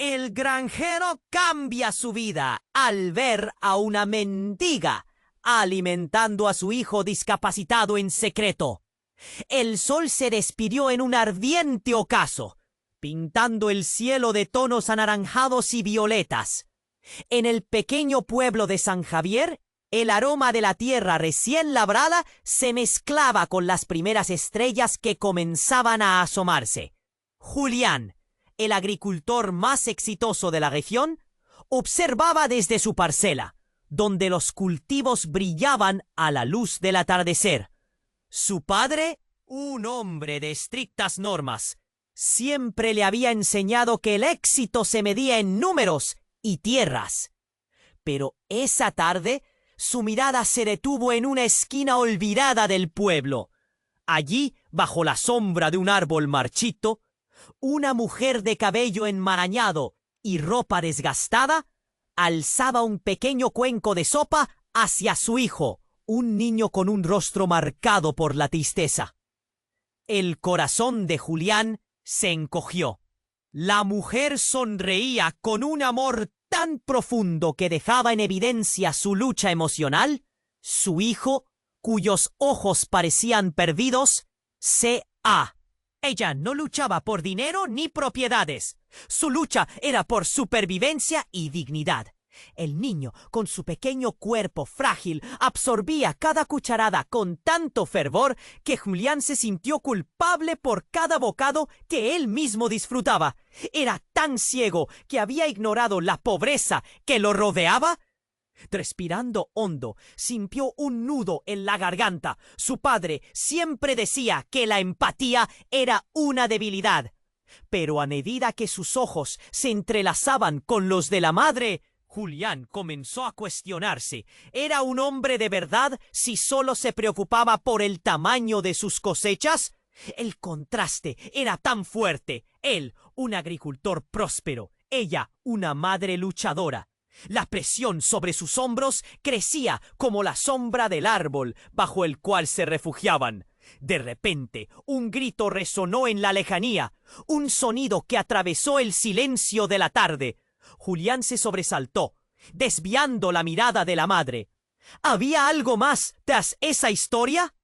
El granjero cambia su vida al ver a una mendiga alimentando a su hijo discapacitado en secreto. El sol se despidió en un ardiente ocaso, pintando el cielo de tonos anaranjados y violetas. En el pequeño pueblo de San Javier, el aroma de la tierra recién labrada se mezclaba con las primeras estrellas que comenzaban a asomarse. Julián, el agricultor más exitoso de la región, observaba desde su parcela, donde los cultivos brillaban a la luz del atardecer. Su padre, un hombre de estrictas normas, siempre le había enseñado que el éxito se medía en números y tierras. Pero esa tarde su mirada se detuvo en una esquina olvidada del pueblo. Allí, bajo la sombra de un árbol marchito, una mujer de cabello enmarañado y ropa desgastada alzaba un pequeño cuenco de sopa hacia su hijo, un niño con un rostro marcado por la tristeza. El corazón de Julián se encogió. La mujer sonreía con un amor tan profundo que dejaba en evidencia su lucha emocional. Su hijo, cuyos ojos parecían perdidos, C.A. Ella no luchaba por dinero ni propiedades. Su lucha era por supervivencia y dignidad. El niño, con su pequeño cuerpo frágil, absorbía cada cucharada con tanto fervor que Julián se sintió culpable por cada bocado que él mismo disfrutaba. Era tan ciego que había ignorado la pobreza que lo rodeaba. Respirando hondo, sintió un nudo en la garganta. Su padre siempre decía que la empatía era una debilidad. Pero a medida que sus ojos se entrelazaban con los de la madre, Julián comenzó a cuestionarse. ¿Era un hombre de verdad si solo se preocupaba por el tamaño de sus cosechas? El contraste era tan fuerte. Él, un agricultor próspero. Ella, una madre luchadora. La presión sobre sus hombros crecía como la sombra del árbol bajo el cual se refugiaban. De repente, un grito resonó en la lejanía, un sonido que atravesó el silencio de la tarde. Julián se sobresaltó, desviando la mirada de la madre. ¿Había algo más tras esa historia?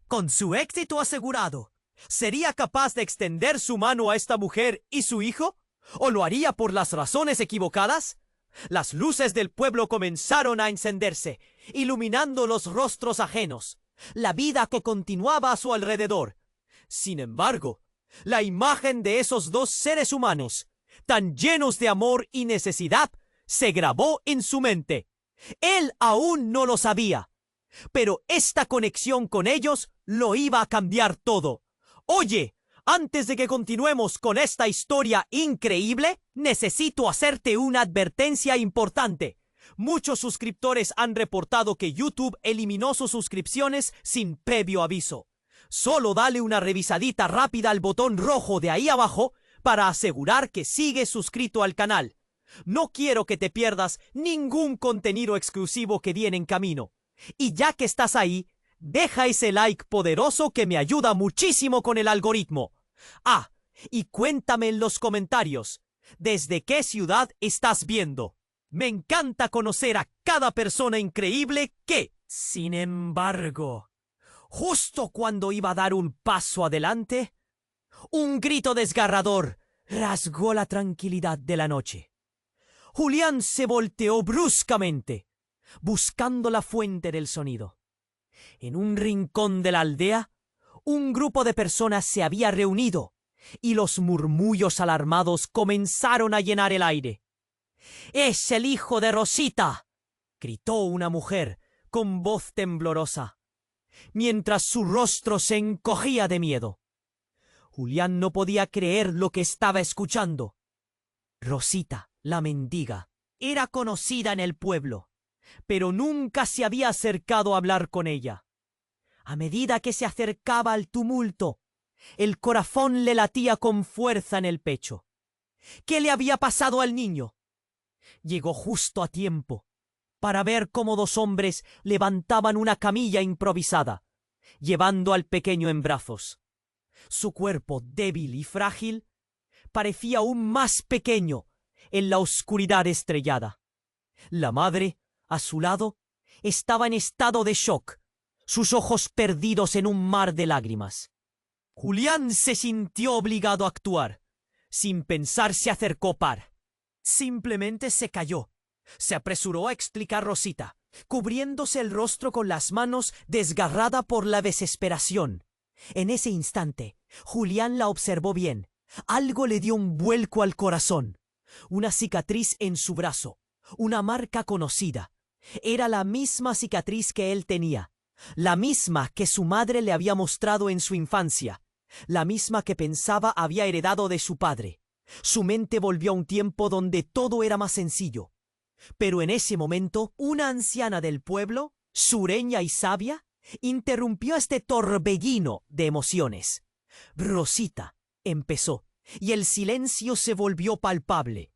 Con su éxito asegurado, ¿sería capaz de extender su mano a esta mujer y su hijo? ¿O lo haría por las razones equivocadas? Las luces del pueblo comenzaron a encenderse, iluminando los rostros ajenos, la vida que continuaba a su alrededor. Sin embargo, la imagen de esos dos seres humanos, tan llenos de amor y necesidad, se grabó en su mente. Él aún no lo sabía, pero esta conexión con ellos lo iba a cambiar todo. Oye, antes de que continuemos con esta historia increíble, necesito hacerte una advertencia importante. Muchos suscriptores han reportado que YouTube eliminó sus suscripciones sin previo aviso. Solo dale una revisadita rápida al botón rojo de ahí abajo para asegurar que sigues suscrito al canal. No quiero que te pierdas ningún contenido exclusivo que viene en camino. Y ya que estás ahí, deja ese like poderoso que me ayuda muchísimo con el algoritmo. Ah, y cuéntame en los comentarios, ¿desde qué ciudad estás viendo? Me encanta conocer a cada persona increíble que, sin embargo, justo cuando iba a dar un paso adelante, un grito desgarrador rasgó la tranquilidad de la noche. Julián se volteó bruscamente, buscando la fuente del sonido. En un rincón de la aldea, un grupo de personas se había reunido y los murmullos alarmados comenzaron a llenar el aire. «¡Es el hijo de Rosita!», gritó una mujer con voz temblorosa, mientras su rostro se encogía de miedo. Julián no podía creer lo que estaba escuchando. Rosita, la mendiga, era conocida en el pueblo, pero nunca se había acercado a hablar con ella. A medida que se acercaba al tumulto, el corazón le latía con fuerza en el pecho. ¿Qué le había pasado al niño? Llegó justo a tiempo para ver cómo dos hombres levantaban una camilla improvisada, llevando al pequeño en brazos. Su cuerpo débil y frágil parecía aún más pequeño en la oscuridad estrellada. La madre, a su lado, estaba en estado de shock, sus ojos perdidos en un mar de lágrimas. Julián se sintió obligado a actuar. Sin pensar se acercó Par. Simplemente se calló. Se apresuró a explicar Rosita, cubriéndose el rostro con las manos, desgarrada por la desesperación. En ese instante, Julián la observó bien. Algo le dio un vuelco al corazón. Una cicatriz en su brazo, una marca conocida. Era la misma cicatriz que él tenía, la misma que su madre le había mostrado en su infancia, la misma que pensaba había heredado de su padre. Su mente volvió a un tiempo donde todo era más sencillo. Pero en ese momento, una anciana del pueblo, sureña y sabia, interrumpió este torbellino de emociones. Rosita, empezó, y el silencio se volvió palpable.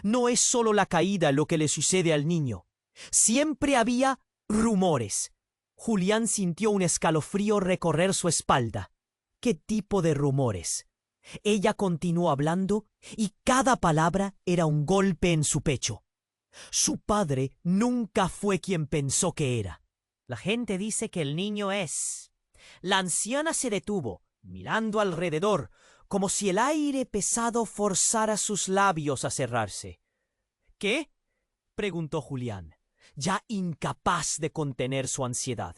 No es solo la caída lo que le sucede al niño. Siempre había rumores. Julián sintió un escalofrío recorrer su espalda. ¿Qué tipo de rumores? Ella continuó hablando y cada palabra era un golpe en su pecho. Su padre nunca fue quien pensó que era. La gente dice que el niño es... La anciana se detuvo, mirando alrededor, como si el aire pesado forzara sus labios a cerrarse. ¿Qué? Preguntó Julián, ya incapaz de contener su ansiedad.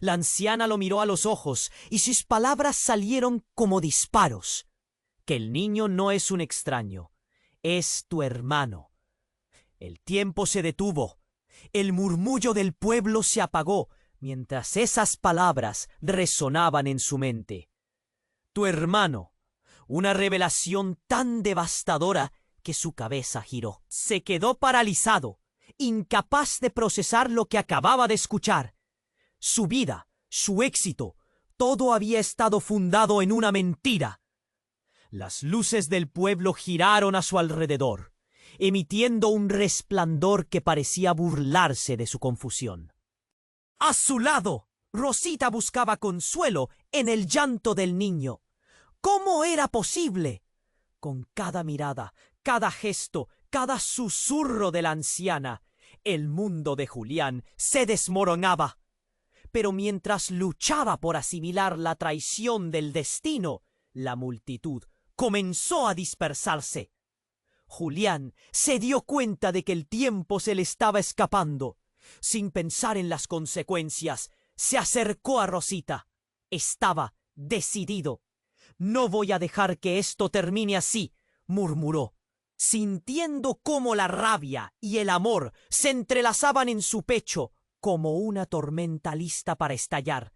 La anciana lo miró a los ojos y sus palabras salieron como disparos. Que el niño no es un extraño, es tu hermano. El tiempo se detuvo. El murmullo del pueblo se apagó mientras esas palabras resonaban en su mente. Tu hermano. Una revelación tan devastadora que su cabeza giró. Se quedó paralizado, incapaz de procesar lo que acababa de escuchar. Su vida, su éxito, todo había estado fundado en una mentira. Las luces del pueblo giraron a su alrededor, emitiendo un resplandor que parecía burlarse de su confusión. A su lado, Rosita buscaba consuelo en el llanto del niño. ¿Cómo era posible? Con cada mirada, cada gesto, cada susurro de la anciana, el mundo de Julián se desmoronaba. Pero mientras luchaba por asimilar la traición del destino, la multitud comenzó a dispersarse. Julián se dio cuenta de que el tiempo se le estaba escapando. Sin pensar en las consecuencias, se acercó a Rosita. Estaba decidido. «No voy a dejar que esto termine así», murmuró, sintiendo cómo la rabia y el amor se entrelazaban en su pecho como una tormenta lista para estallar.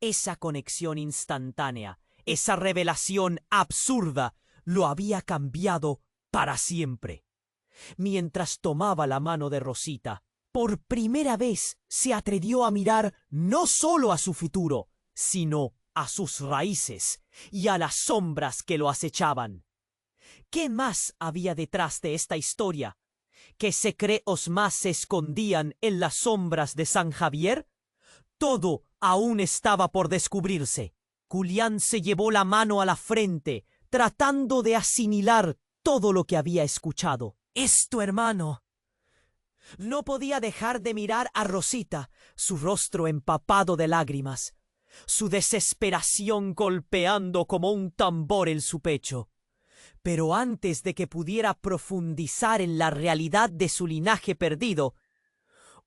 Esa conexión instantánea, esa revelación absurda, lo había cambiado para siempre. Mientras tomaba la mano de Rosita, por primera vez se atrevió a mirar no solo a su futuro, sino a sus raíces y a las sombras que lo acechaban. ¿Qué más había detrás de esta historia? ¿Qué secretos más se escondían en las sombras de San Javier? Todo aún estaba por descubrirse. Julián se llevó la mano a la frente, tratando de asimilar todo lo que había escuchado. «Es tu hermano». No podía dejar de mirar a Rosita, su rostro empapado de lágrimas, su desesperación golpeando como un tambor en su pecho. Pero antes de que pudiera profundizar en la realidad de su linaje perdido,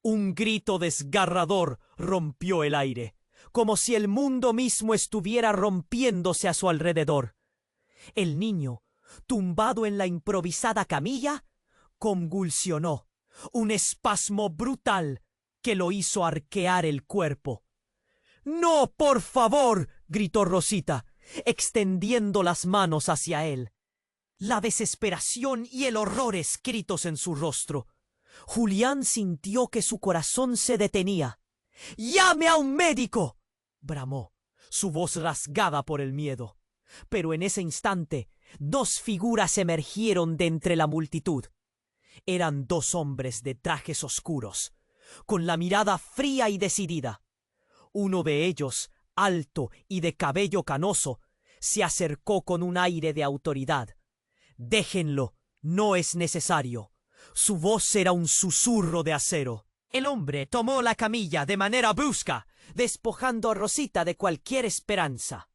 un grito desgarrador rompió el aire, como si el mundo mismo estuviera rompiéndose a su alrededor. El niño, tumbado en la improvisada camilla, convulsionó, un espasmo brutal que lo hizo arquear el cuerpo. «¡No, por favor!», gritó Rosita, extendiendo las manos hacia él. La desesperación y el horror escritos en su rostro. Julián sintió que su corazón se detenía. «¡Llame a un médico!», bramó, su voz rasgada por el miedo. Pero en ese instante, dos figuras emergieron de entre la multitud. Eran dos hombres de trajes oscuros, con la mirada fría y decidida. Uno de ellos, alto y de cabello canoso, se acercó con un aire de autoridad. Déjenlo, no es necesario. Su voz era un susurro de acero. El hombre tomó la camilla de manera brusca, despojando a Rosita de cualquier esperanza.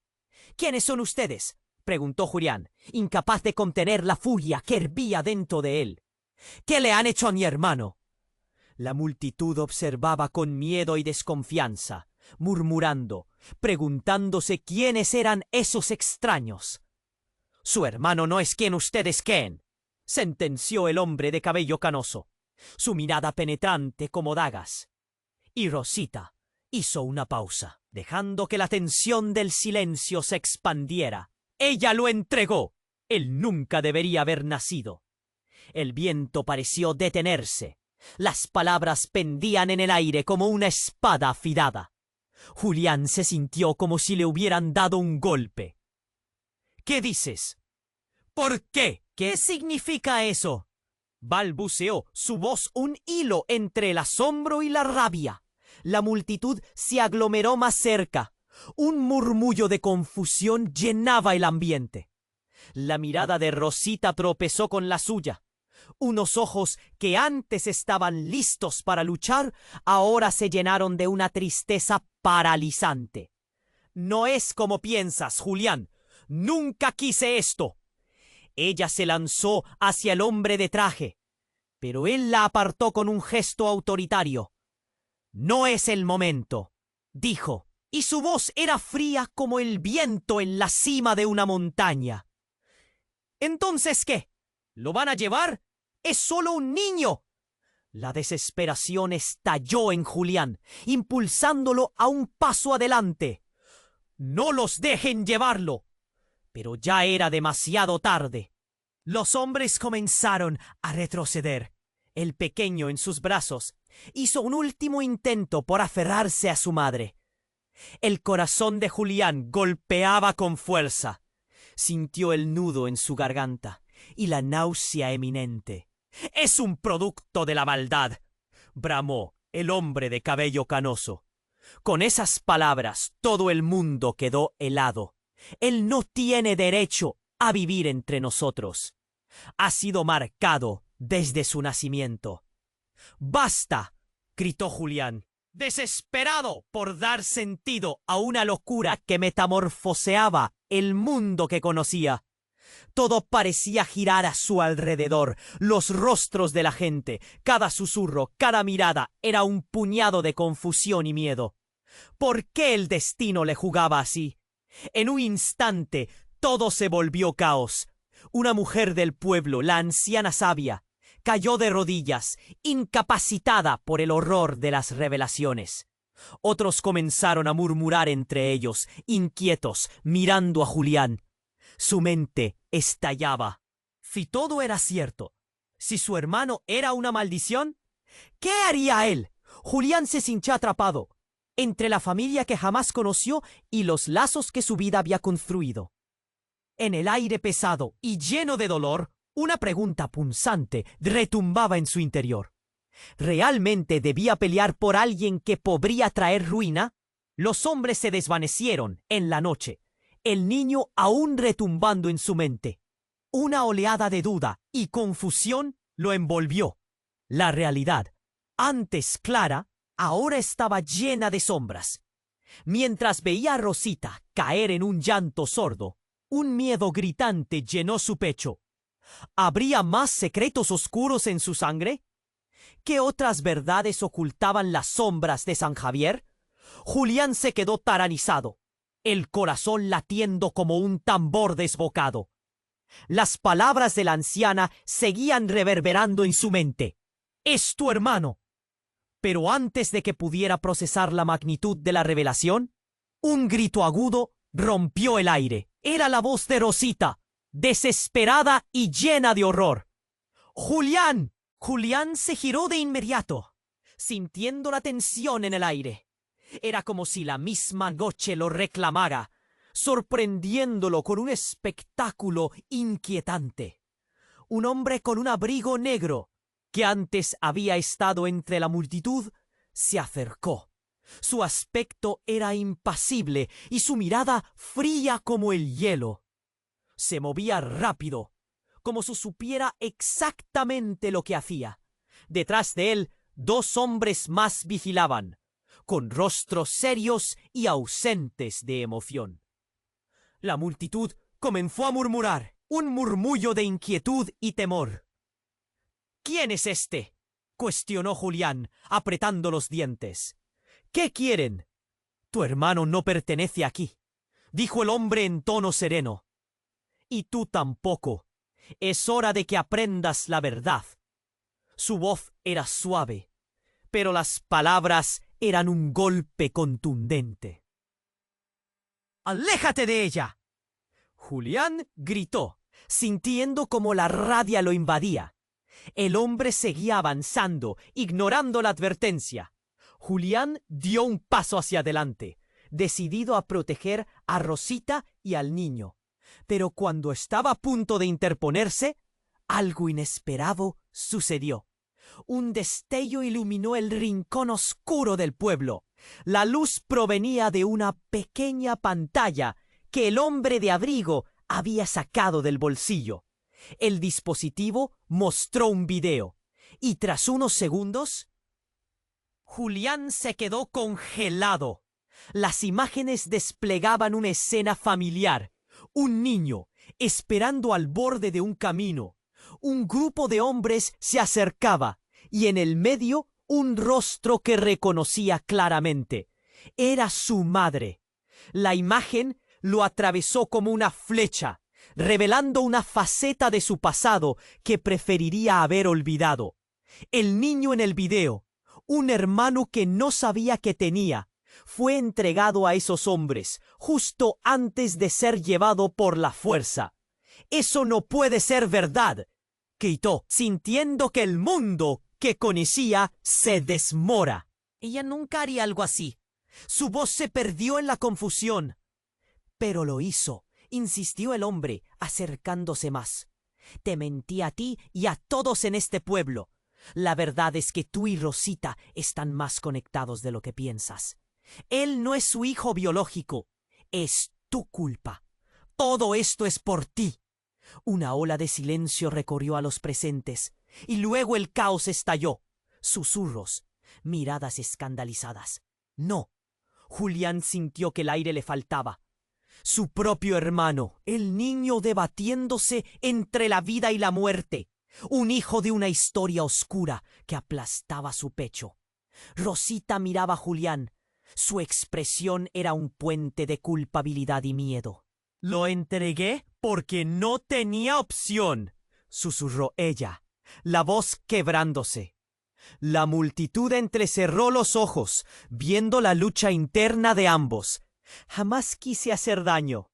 ¿Quiénes son ustedes?, preguntó Julián, incapaz de contener la furia que hervía dentro de él. ¿Qué le han hecho a mi hermano? La multitud observaba con miedo y desconfianza, murmurando, preguntándose quiénes eran esos extraños. Su hermano no es quien ustedes creen, sentenció el hombre de cabello canoso, su mirada penetrante como dagas. Y Rosita hizo una pausa, dejando que la tensión del silencio se expandiera. Ella lo entregó. Él nunca debería haber nacido. El viento pareció detenerse. Las palabras pendían en el aire como una espada afilada. Julián se sintió como si le hubieran dado un golpe. ¿Qué dices? ¿Por qué? ¿Qué significa eso? Balbuceó, su voz un hilo entre el asombro y la rabia. La multitud se aglomeró más cerca. Un murmullo de confusión llenaba el ambiente. La mirada de Rosita tropezó con la suya. Unos ojos que antes estaban listos para luchar, ahora se llenaron de una tristeza paralizante. No es como piensas, Julián. Nunca quise esto. Ella se lanzó hacia el hombre de traje, pero él la apartó con un gesto autoritario. No es el momento, dijo, y su voz era fría como el viento en la cima de una montaña. ¿Entonces qué? ¿Lo van a llevar? ¡Es solo un niño! La desesperación estalló en Julián, impulsándolo a un paso adelante. ¡No los dejen llevarlo! Pero ya era demasiado tarde. Los hombres comenzaron a retroceder. El pequeño en sus brazos hizo un último intento por aferrarse a su madre. El corazón de Julián golpeaba con fuerza. Sintió el nudo en su garganta y la náusea eminente. «Es un producto de la maldad», bramó el hombre de cabello canoso. Con esas palabras todo el mundo quedó helado. Él no tiene derecho a vivir entre nosotros. Ha sido marcado desde su nacimiento. «¡Basta!», gritó Julián, desesperado por dar sentido a una locura que metamorfoseaba el mundo que conocía. Todo parecía girar a su alrededor. Los rostros de la gente, cada susurro, cada mirada era un puñado de confusión y miedo. ¿Por qué el destino le jugaba así? En un instante todo se volvió caos. Una mujer del pueblo, la anciana sabia, cayó de rodillas, incapacitada por el horror de las revelaciones. Otros comenzaron a murmurar entre ellos, inquietos, mirando a Julián. Su mente estallaba. Si todo era cierto, si su hermano era una maldición, ¿qué haría él? Julián se sintió atrapado entre la familia que jamás conoció y los lazos que su vida había construido. En el aire pesado y lleno de dolor, una pregunta punzante retumbaba en su interior. ¿Realmente debía pelear por alguien que podría traer ruina? Los hombres se desvanecieron en la noche, el niño aún retumbando en su mente. Una oleada de duda y confusión lo envolvió. La realidad, antes clara, ahora estaba llena de sombras. Mientras veía a Rosita caer en un llanto sordo, un miedo gritante llenó su pecho. ¿Habría más secretos oscuros en su sangre? ¿Qué otras verdades ocultaban las sombras de San Javier? Julián se quedó taranizado, el corazón latiendo como un tambor desbocado. Las palabras de la anciana seguían reverberando en su mente. «Es tu hermano». Pero antes de que pudiera procesar la magnitud de la revelación, un grito agudo rompió el aire. Era la voz de Rosita, desesperada y llena de horror. «¡Julián!». Julián se giró de inmediato, sintiendo la tensión en el aire. Era como si la misma noche lo reclamara, sorprendiéndolo con un espectáculo inquietante. Un hombre con un abrigo negro, que antes había estado entre la multitud, se acercó. Su aspecto era impasible y su mirada fría como el hielo. Se movía rápido, como si supiera exactamente lo que hacía. Detrás de él, 2 hombres más vigilaban, con rostros serios y ausentes de emoción. La multitud comenzó a murmurar, un murmullo de inquietud y temor. «¿Quién es este?», cuestionó Julián, apretando los dientes. «¿Qué quieren?». «Tu hermano no pertenece aquí», dijo el hombre en tono sereno. «Y tú tampoco. Es hora de que aprendas la verdad». Su voz era suave, pero las palabras eran un golpe contundente. «¡Aléjate de ella!». Julián gritó, sintiendo como la rabia lo invadía. El hombre seguía avanzando, ignorando la advertencia. Julián dio un paso hacia adelante, decidido a proteger a Rosita y al niño. Pero cuando estaba a punto de interponerse, algo inesperado sucedió. Un destello iluminó el rincón oscuro del pueblo. La luz provenía de una pequeña pantalla que el hombre de abrigo había sacado del bolsillo. El dispositivo mostró un video, y tras unos segundos, Julián se quedó congelado. Las imágenes desplegaban una escena familiar. Un niño esperando al borde de un camino. Un grupo de hombres se acercaba, y en el medio un rostro que reconocía claramente. Era su madre. La imagen lo atravesó como una flecha, revelando una faceta de su pasado que preferiría haber olvidado. El niño en el video, un hermano que no sabía que tenía, fue entregado a esos hombres justo antes de ser llevado por la fuerza. «Eso no puede ser verdad», gritó, sintiendo que el mundo que conocía se desmora. Ella nunca haría algo así. Su voz se perdió en la confusión. «Pero lo hizo», insistió el hombre, acercándose más. «Te mentí a ti y a todos en este pueblo. La verdad es que tú y Rosita están más conectados de lo que piensas. Él no es su hijo biológico. Es tu culpa. Todo esto es por ti». Una ola de silencio recorrió a los presentes, y luego el caos estalló. Susurros, miradas escandalizadas. No. Julián sintió que el aire le faltaba. Su propio hermano, el niño debatiéndose entre la vida y la muerte. Un hijo de una historia oscura que aplastaba su pecho. Rosita miraba a Julián. Su expresión era un puente de culpabilidad y miedo. «Lo entregué porque no tenía opción», susurró ella, la voz quebrándose. La multitud entrecerró los ojos, viendo la lucha interna de ambos. Jamás quise hacer daño.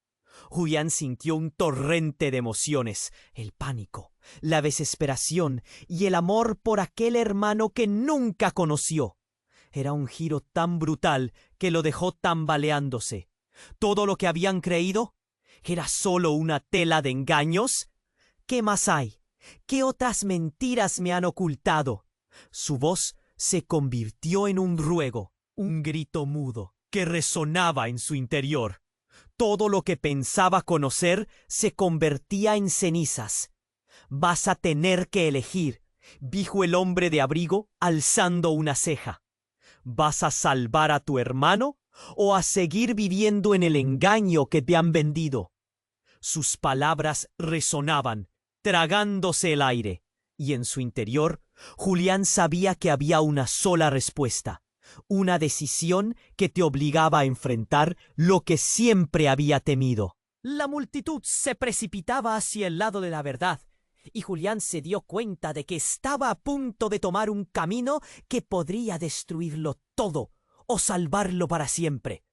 Julián sintió un torrente de emociones, el pánico, la desesperación y el amor por aquel hermano que nunca conoció. Era un giro tan brutal que lo dejó tambaleándose. Todo lo que habían creído era solo una tela de engaños. ¿Qué más hay? ¿Qué otras mentiras me han ocultado? Su voz se convirtió en un ruego, un grito mudo que resonaba en su interior. Todo lo que pensaba conocer se convertía en cenizas. «Vas a tener que elegir», dijo el hombre de abrigo, alzando una ceja. «¿Vas a salvar a tu hermano o a seguir viviendo en el engaño que te han vendido?» Sus palabras resonaban, tragándose el aire, y en su interior, Julián sabía que había una sola respuesta. Una decisión que te obligaba a enfrentar lo que siempre había temido. La multitud se precipitaba hacia el lado de la verdad, y Julián se dio cuenta de que estaba a punto de tomar un camino que podría destruirlo todo o salvarlo para siempre.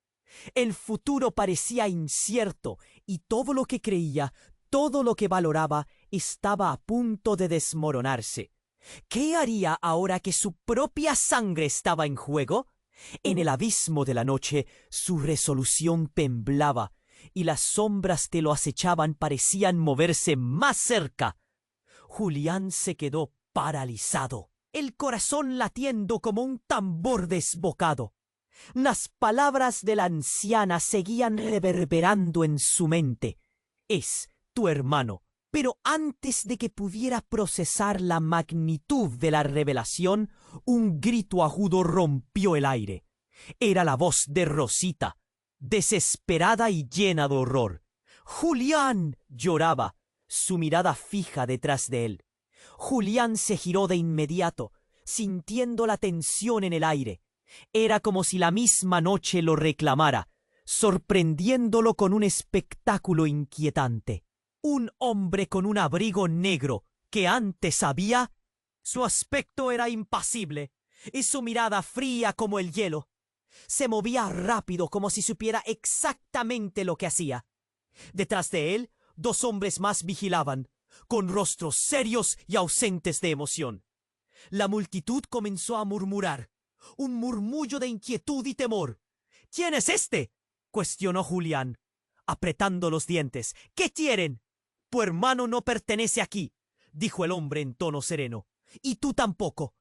El futuro parecía incierto, y todo lo que creía, todo lo que valoraba, estaba a punto de desmoronarse. ¿Qué haría ahora que su propia sangre estaba en juego? En el abismo de la noche, su resolución temblaba, y las sombras que lo acechaban parecían moverse más cerca. Julián se quedó paralizado, el corazón latiendo como un tambor desbocado. Las palabras de la anciana seguían reverberando en su mente. «Es tu hermano. Pero antes de que pudiera procesar la magnitud de la revelación, un grito agudo rompió el aire. Era la voz de Rosita, desesperada y llena de horror. «¡Julián!», lloraba, su mirada fija detrás de él. Julián se giró de inmediato, sintiendo la tensión en el aire. Era como si la misma noche lo reclamara, sorprendiéndolo con un espectáculo inquietante. Un hombre con un abrigo negro que antes había... Su aspecto era impasible y su mirada fría como el hielo. Se movía rápido como si supiera exactamente lo que hacía. Detrás de él, dos hombres más vigilaban, con rostros serios y ausentes de emoción. La multitud comenzó a murmurar, un murmullo de inquietud y temor. «¿Quién es este?», cuestionó Julián, apretando los dientes. «¿Qué quieren?». «Tu hermano no pertenece aquí», dijo el hombre en tono sereno. «Y tú tampoco.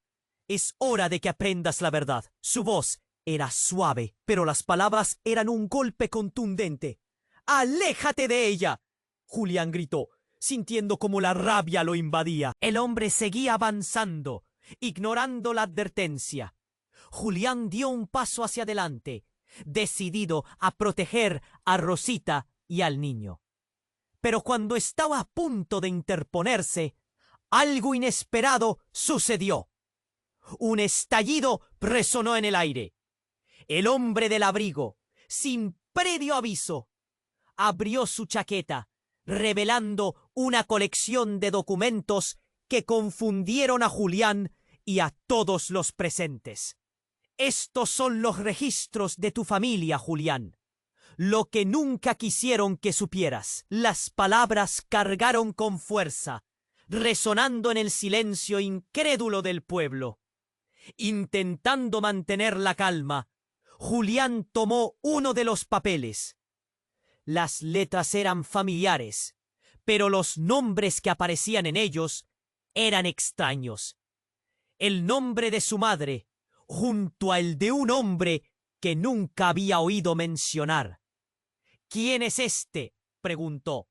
Es hora de que aprendas la verdad». Su voz era suave, pero las palabras eran un golpe contundente. «¡Aléjate de ella!», Julián gritó, sintiendo como la rabia lo invadía. El hombre seguía avanzando, ignorando la advertencia. Julián dio un paso hacia adelante, decidido a proteger a Rosita y al niño. Pero cuando estaba a punto de interponerse, algo inesperado sucedió. Un estallido resonó en el aire. El hombre del abrigo, sin previo aviso, abrió su chaqueta, revelando una colección de documentos que confundieron a Julián y a todos los presentes. «Estos son los registros de tu familia, Julián. Lo que nunca quisieron que supieras». Las palabras cargaron con fuerza, resonando en el silencio incrédulo del pueblo. Intentando mantener la calma, Julián tomó uno de los papeles. Las letras eran familiares, pero los nombres que aparecían en ellos eran extraños. El nombre de su madre, junto a el de un hombre que nunca había oído mencionar. «¿Quién es este?», preguntó.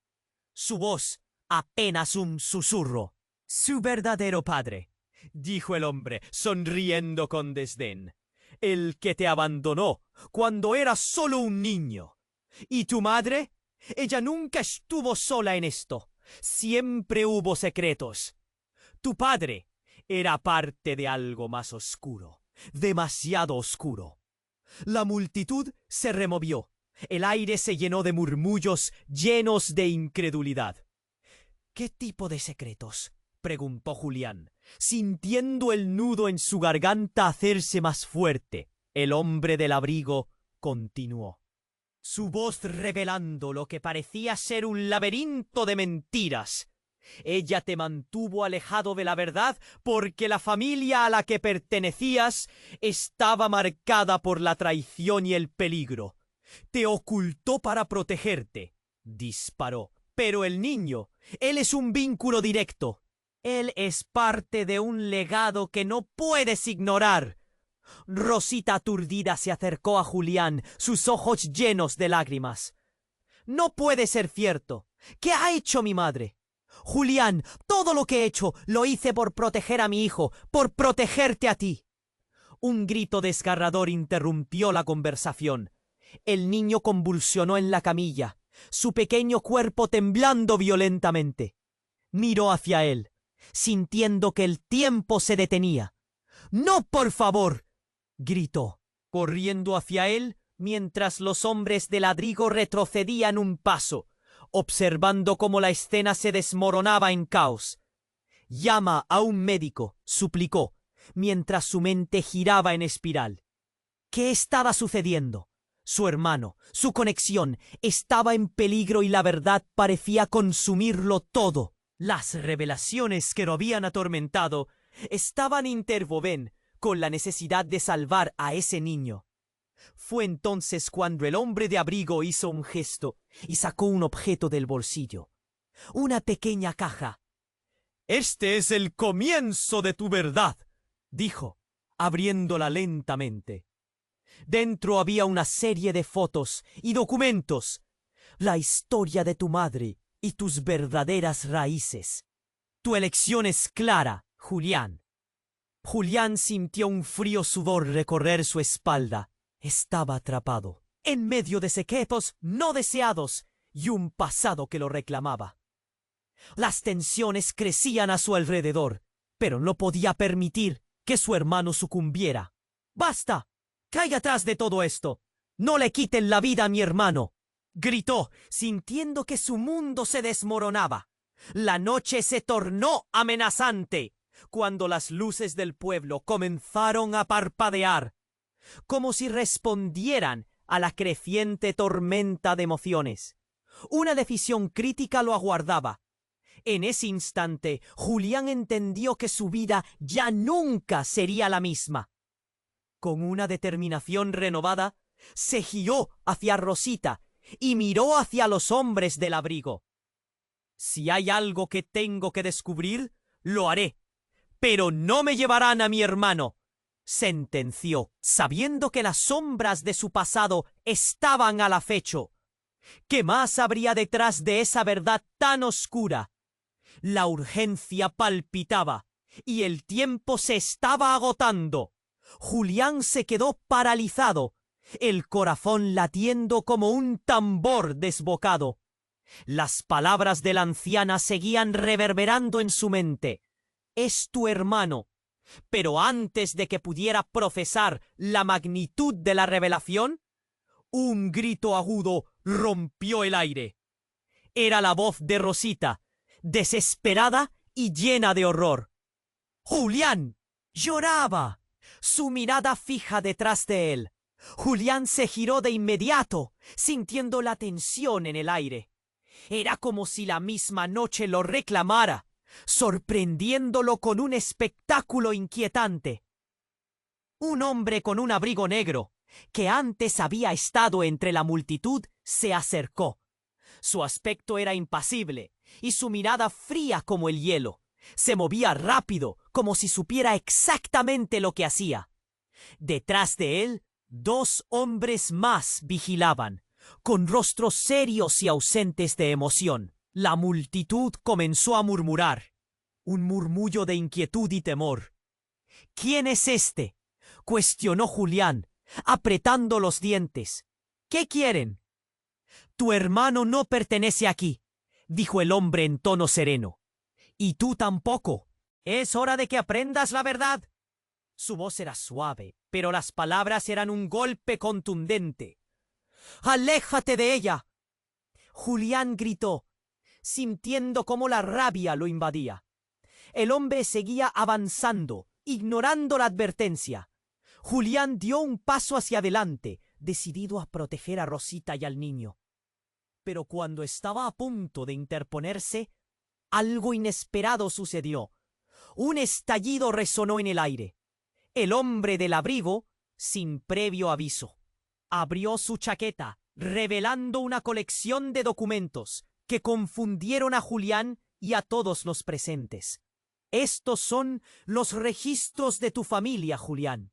Su voz apenas un susurro. «Su verdadero padre», dijo el hombre, sonriendo con desdén. «El que te abandonó cuando eras solo un niño. ¿Y tu madre? Ella nunca estuvo sola en esto. Siempre hubo secretos. Tu padre era parte de algo más oscuro, demasiado oscuro». La multitud se removió. El aire se llenó de murmullos llenos de incredulidad. «¿Qué tipo de secretos?», preguntó Julián, sintiendo el nudo en su garganta hacerse más fuerte. El hombre del abrigo continuó, su voz revelando lo que parecía ser un laberinto de mentiras. «Ella te mantuvo alejado de la verdad porque la familia a la que pertenecías estaba marcada por la traición y el peligro. Te ocultó para protegerte», disparó. «Pero el niño, él es un vínculo directo. Él es parte de un legado que no puedes ignorar». Rosita aturdida se acercó a Julián, sus ojos llenos de lágrimas. «No puede ser cierto. ¿Qué ha hecho mi madre?» «Julián, todo lo que he hecho lo hice por proteger a mi hijo, por protegerte a ti». Un grito desgarrador interrumpió la conversación. El niño convulsionó en la camilla, su pequeño cuerpo temblando violentamente. Miró hacia él, sintiendo que el tiempo se detenía. «¡No, por favor!», gritó, corriendo hacia él mientras los hombres de ladrigo retrocedían un paso, observando cómo la escena se desmoronaba en caos. «Llama a un médico», suplicó, mientras su mente giraba en espiral. ¿Qué estaba sucediendo? Su hermano, su conexión, estaba en peligro y la verdad parecía consumirlo todo. Las revelaciones que lo habían atormentado estaban interwoven con la necesidad de salvar a ese niño. Fue entonces cuando el hombre de abrigo hizo un gesto y sacó un objeto del bolsillo. Una pequeña caja. «Este es el comienzo de tu verdad», dijo, abriéndola lentamente. Dentro había una serie de fotos y documentos. «La historia de tu madre», y tus verdaderas raíces. Tu elección es clara, Julián. Julián sintió un frío sudor recorrer su espalda. Estaba atrapado, en medio de secretos no deseados y un pasado que lo reclamaba. Las tensiones crecían a su alrededor, pero no podía permitir que su hermano sucumbiera. ¡Basta! ¡Caiga atrás de todo esto! ¡No le quiten la vida a mi hermano!, gritó, sintiendo que su mundo se desmoronaba. La noche se tornó amenazante cuando las luces del pueblo comenzaron a parpadear, como si respondieran a la creciente tormenta de emociones. Una decisión crítica lo aguardaba. En ese instante, Julián entendió que su vida ya nunca sería la misma. Con una determinación renovada, se giró hacia Rosita y miró hacia los hombres del abrigo. Si hay algo que tengo que descubrir, lo haré, pero no me llevarán a mi hermano, sentenció, sabiendo que las sombras de su pasado estaban al acecho. ¿Qué más habría detrás de esa verdad tan oscura? La urgencia palpitaba y el tiempo se estaba agotando. Julián se quedó paralizado, el corazón latiendo como un tambor desbocado. Las palabras de la anciana seguían reverberando en su mente. Es tu hermano. Pero antes de que pudiera procesar la magnitud de la revelación, un grito agudo rompió el aire. Era la voz de Rosita, desesperada y llena de horror. ¡Julián! Lloraba, su mirada fija detrás de él. Julián se giró de inmediato, sintiendo la tensión en el aire. Era como si la misma noche lo reclamara, sorprendiéndolo con un espectáculo inquietante. Un hombre con un abrigo negro, que antes había estado entre la multitud, se acercó. Su aspecto era impasible y su mirada fría como el hielo. Se movía rápido, como si supiera exactamente lo que hacía. Detrás de él, dos hombres más vigilaban, con rostros serios y ausentes de emoción. La multitud comenzó a murmurar, un murmullo de inquietud y temor. ¿Quién es este?, cuestionó Julián, apretando los dientes. ¿Qué quieren? Tu hermano no pertenece aquí, dijo el hombre en tono sereno. Y tú tampoco. Es hora de que aprendas la verdad. Su voz era suave, pero las palabras eran un golpe contundente. ¡Aléjate de ella!, Julián gritó, sintiendo cómo la rabia lo invadía. El hombre seguía avanzando, ignorando la advertencia. Julián dio un paso hacia adelante, decidido a proteger a Rosita y al niño. Pero cuando estaba a punto de interponerse, algo inesperado sucedió. Un estallido resonó en el aire. El hombre del abrigo, sin previo aviso, abrió su chaqueta, revelando una colección de documentos que confundieron a Julián y a todos los presentes. Estos son los registros de tu familia, Julián.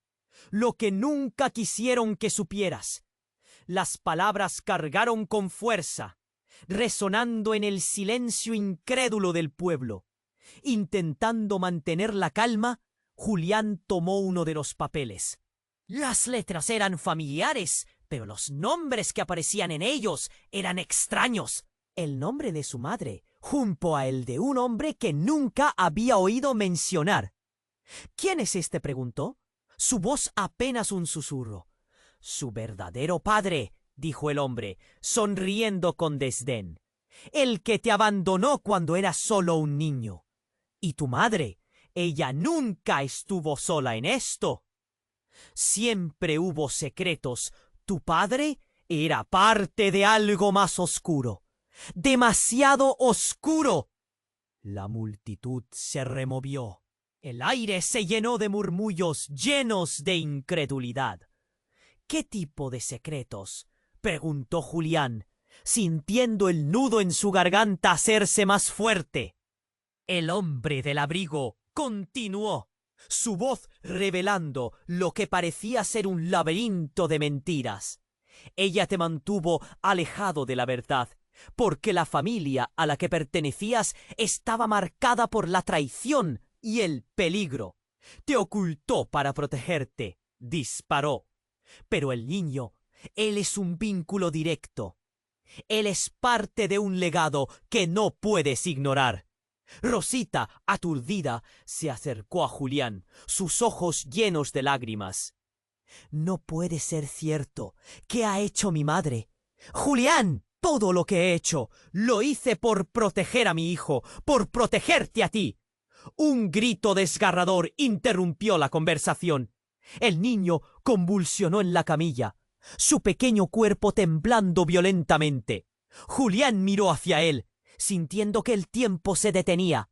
Lo que nunca quisieron que supieras. Las palabras cargaron con fuerza, resonando en el silencio incrédulo del pueblo. Intentando mantener la calma, Julián tomó uno de los papeles. Las letras eran familiares, pero los nombres que aparecían en ellos eran extraños. El nombre de su madre, junto a el de un hombre que nunca había oído mencionar. ¿Quién es este?, preguntó. Su voz apenas un susurro. Su verdadero padre, dijo el hombre, sonriendo con desdén. El que te abandonó cuando eras solo un niño. ¿Y tu madre? Ella nunca estuvo sola en esto. Siempre hubo secretos. Tu padre era parte de algo más oscuro. ¡Demasiado oscuro! La multitud se removió. El aire se llenó de murmullos llenos de incredulidad. ¿Qué tipo de secretos?, preguntó Julián, sintiendo el nudo en su garganta hacerse más fuerte. El hombre del abrigo continuó, su voz revelando lo que parecía ser un laberinto de mentiras. Ella te mantuvo alejado de la verdad, porque la familia a la que pertenecías estaba marcada por la traición y el peligro. Te ocultó para protegerte, disparó. Pero el niño, él es un vínculo directo. Él es parte de un legado que no puedes ignorar. Rosita, aturdida, se acercó a Julián, sus ojos llenos de lágrimas. No puede ser cierto. ¿Qué ha hecho mi madre? Julián, todo lo que he hecho, lo hice por proteger a mi hijo, por protegerte a ti. Un grito desgarrador interrumpió la conversación. El niño convulsionó en la camilla, su pequeño cuerpo temblando violentamente. Julián miró hacia él, sintiendo que el tiempo se detenía.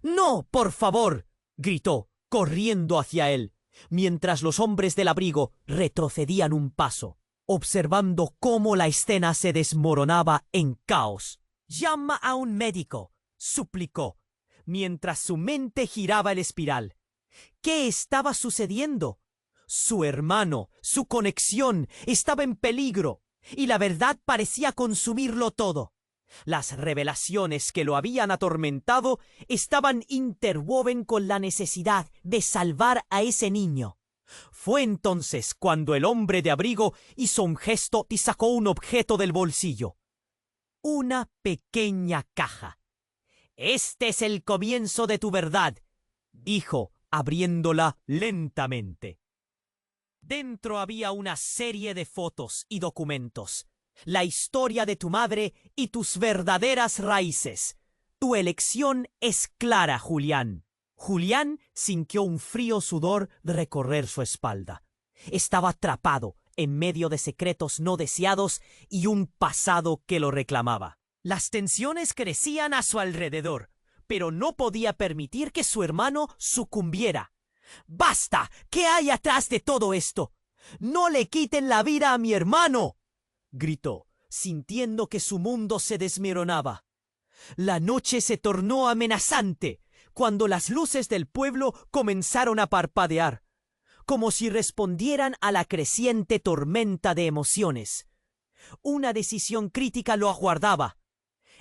«¡No, por favor!», gritó, corriendo hacia él, mientras los hombres del abrigo retrocedían un paso, observando cómo la escena se desmoronaba en caos. «Llama a un médico», suplicó, mientras su mente giraba en espiral. ¿Qué estaba sucediendo? Su hermano, su conexión, estaba en peligro, y la verdad parecía consumirlo todo. Las revelaciones que lo habían atormentado estaban interwoven con la necesidad de salvar a ese niño. Fue entonces cuando el hombre de abrigo hizo un gesto y sacó un objeto del bolsillo. Una pequeña caja. «Este es el comienzo de tu verdad», dijo, abriéndola lentamente. Dentro había una serie de fotos y documentos. La historia de tu madre y tus verdaderas raíces. Tu elección es clara, Julián. Julián sintió un frío sudor recorrer su espalda. Estaba atrapado en medio de secretos no deseados y un pasado que lo reclamaba. Las tensiones crecían a su alrededor, pero no podía permitir que su hermano sucumbiera. «¡Basta! ¿Qué hay atrás de todo esto? ¡No le quiten la vida a mi hermano!», gritó, sintiendo que su mundo se desmoronaba. La noche se tornó amenazante cuando las luces del pueblo comenzaron a parpadear, como si respondieran a la creciente tormenta de emociones. Una decisión crítica lo aguardaba.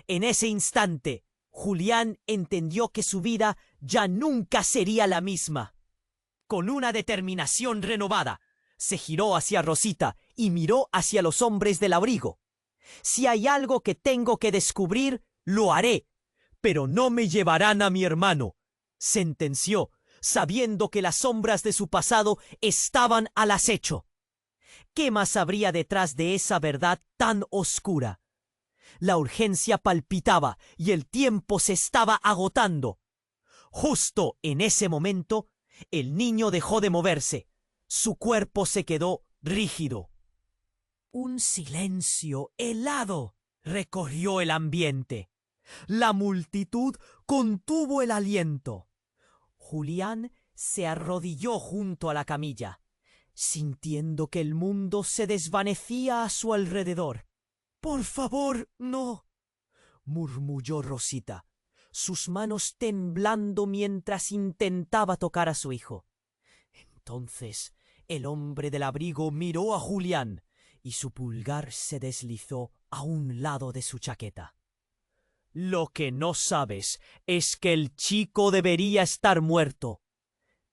En ese instante, Julián entendió que su vida ya nunca sería la misma. Con una determinación renovada, se giró hacia Rosita y miró hacia los hombres del abrigo. «Si hay algo que tengo que descubrir, lo haré, pero no me llevarán a mi hermano», sentenció, sabiendo que las sombras de su pasado estaban al acecho. ¿Qué más habría detrás de esa verdad tan oscura? La urgencia palpitaba y el tiempo se estaba agotando. Justo en ese momento, el niño dejó de moverse. Su cuerpo se quedó rígido. Un silencio helado recorrió el ambiente. La multitud contuvo el aliento. Julián se arrodilló junto a la camilla, sintiendo que el mundo se desvanecía a su alrededor. «Por favor, no», murmulló Rosita, sus manos temblando mientras intentaba tocar a su hijo. Entonces el hombre del abrigo miró a Julián y su pulgar se deslizó a un lado de su chaqueta. «Lo que no sabes es que el chico debería estar muerto»,